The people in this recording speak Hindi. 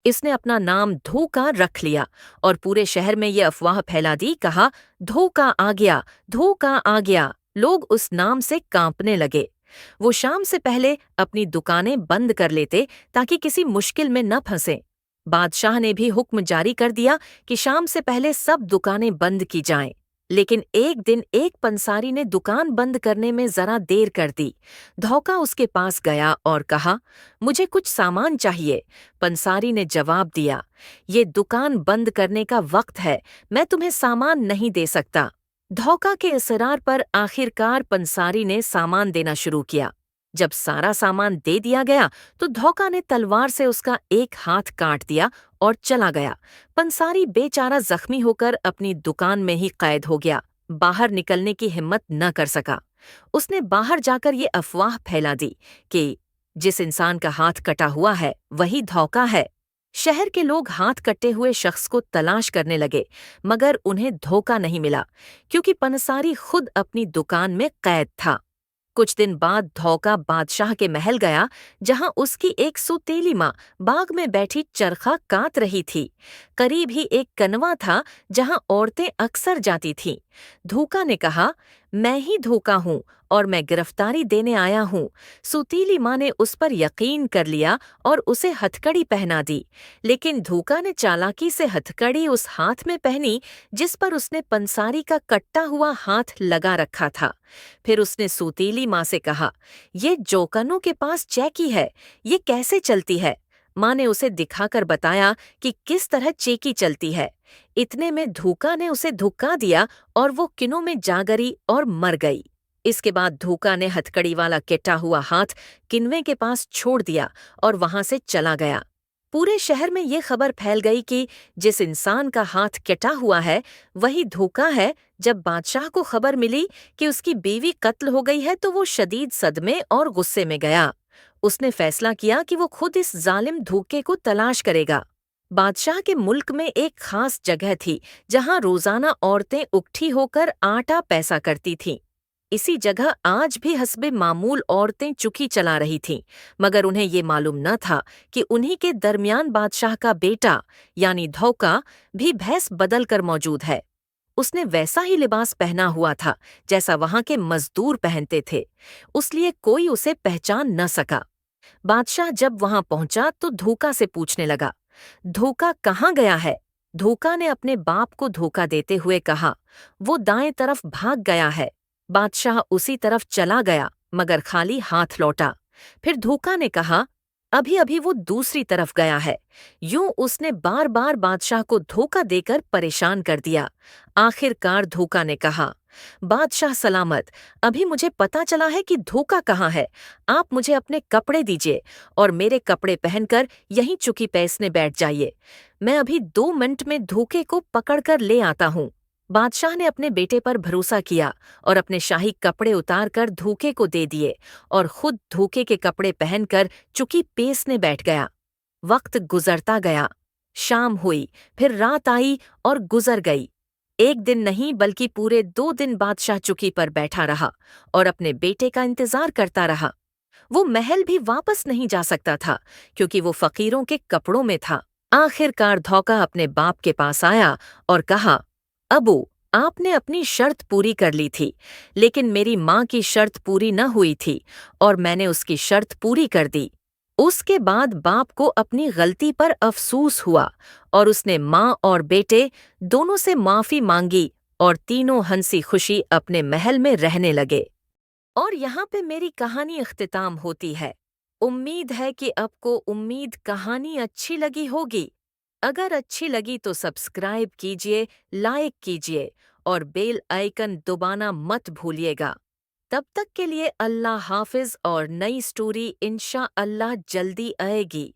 इसने अपना नाम धोखा रख लिया और पूरे शहर में ये अफवाह फैला दी। कहा, धोखा आ गया, धोखा आ गया। लोग उस नाम से कांपने लगे। वो शाम से पहले अपनी दुकानें बंद कर लेते ताकि किसी मुश्किल में न फंसे। बादशाह ने भी हुक्म जारी कर दिया कि शाम से पहले सब दुकानें बंद की जाएं। लेकिन एक दिन एक पंसारी ने दुकान बंद करने में जरा देर कर दी। धोखा उसके पास गया और कहा, मुझे कुछ सामान चाहिए। पंसारी ने जवाब दिया, ये दुकान बंद करने का वक्त है, मैं तुम्हें सामान नहीं दे सकता। धोखा के इसरार पर आखिरकार पंसारी ने सामान देना शुरू किया। जब सारा सामान दे दिया गया तो धोखा ने तलवार से उसका एक हाथ काट दिया और चला गया। पंसारी बेचारा जख्मी होकर अपनी दुकान में ही कैद हो गया, बाहर निकलने की हिम्मत न कर सका। उसने बाहर जाकर ये अफवाह फैला दी कि जिस इंसान का हाथ कटा हुआ है वही धोखा है। शहर के लोग हाथ कटे हुए शख्स को तलाश करने लगे, मगर उन्हें धोखा नहीं मिला, क्योंकि पंसारी खुद अपनी दुकान में कैद था। कुछ दिन बाद धोखा बादशाह के महल गया, जहां उसकी एक सौतेली माँ बाग में बैठी चरखा कात रही थी। करीब ही एक कनवा था जहां औरतें अक्सर जाती थीं। धोखा ने कहा, मैं ही धोखा हूँ और मैं गिरफ्तारी देने आया हूँ। सौतीली माँ ने उस पर यकीन कर लिया और उसे हथकड़ी पहना दी। लेकिन धोखा ने चालाकी से हथकड़ी उस हाथ में पहनी जिस पर उसने पंसारी का कटा हुआ हाथ लगा रखा था। फिर उसने सौतीली माँ से कहा, ये जोकनों के पास चैकी है, ये कैसे चलती है? माँ ने उसे दिखाकर बताया कि किस तरह चेकी चलती है। इतने में धोखा ने उसे धुक्का दिया और वो किनों में जा गिरी और मर गई। इसके बाद धोखा ने हथकड़ी वाला कटा हुआ हाथ किनवे के पास छोड़ दिया और वहां से चला गया। पूरे शहर में ये खबर फैल गई कि जिस इंसान का हाथ कटा हुआ है वही धोखा है। जब बादशाह को खबर मिली कि उसकी बीवी कत्ल हो गई है तो वो शदीद सदमे और गुस्से में गया। उसने फैसला किया कि वो खुद इस जालिम धोखे को तलाश करेगा। बादशाह के मुल्क में एक खास जगह थी जहां रोजाना औरतें उकट्ठी होकर आटा पैसा करती थीं। इसी जगह आज भी हस्बे मामूल औरतें चुकी चला रही थीं, मगर उन्हें ये मालूम न था कि उन्हीं के दरमियान बादशाह का बेटा यानी धोखा भी भैंस बदल कर मौजूद है। उसने वैसा ही लिबास पहना हुआ था जैसा वहां के मजदूर पहनते थे, उसलिए कोई उसे पहचान न सका। बादशाह जब वहां पहुंचा तो धोखा से पूछने लगा, धोखा कहाँ गया है? धोखा ने अपने बाप को धोखा देते हुए कहा, वो दाएं तरफ भाग गया है। बादशाह उसी तरफ चला गया, मगर खाली हाथ लौटा। फिर धोखा ने कहा, अभी अभी वो दूसरी तरफ गया है। यूं उसने बार बार बादशाह को धोखा देकर परेशान कर दिया। आखिरकार धोखा ने कहा, बादशाह सलामत, अभी मुझे पता चला है कि धोखा कहाँ है। आप मुझे अपने कपड़े दीजिए और मेरे कपड़े पहनकर यहीं चुकी पैसने बैठ जाइए। मैं अभी 2 मिनट में धोखे को पकड़कर ले आता हूँ। बादशाह ने अपने बेटे पर भरोसा किया और अपने शाही कपड़े उतारकर धोखे को दे दिए और खुद धोखे के कपड़े पहनकर चुकी पेसने बैठ गया। वक्त गुजरता गया, शाम हुई, फिर रात आई और गुजर गई। एक दिन नहीं बल्कि पूरे 2 दिन बादशाह चुकी पर बैठा रहा और अपने बेटे का इंतजार करता रहा। वो महल भी वापस नहीं जा सकता था क्योंकि वो फकीरों के कपड़ों में था। आखिरकार धोखा अपने बाप के पास आया और कहा, अबू, आपने अपनी शर्त पूरी कर ली थी, लेकिन मेरी माँ की शर्त पूरी न हुई थी और मैंने उसकी शर्त पूरी कर दी। उसके बाद बाप को अपनी गलती पर अफसोस हुआ और उसने माँ और बेटे दोनों से माफी मांगी और तीनों हंसी खुशी अपने महल में रहने लगे। और यहाँ पे मेरी कहानी इख्तिताम होती है। उम्मीद है कि आपको उम्मीद कहानी अच्छी लगी होगी। अगर अच्छी लगी तो सब्सक्राइब कीजिए, लाइक कीजिए और बेल आइकन दबाना मत भूलिएगा। तब तक के लिए अल्लाह हाफिज और नई स्टोरी इंशा अल्लाह जल्दी आएगी।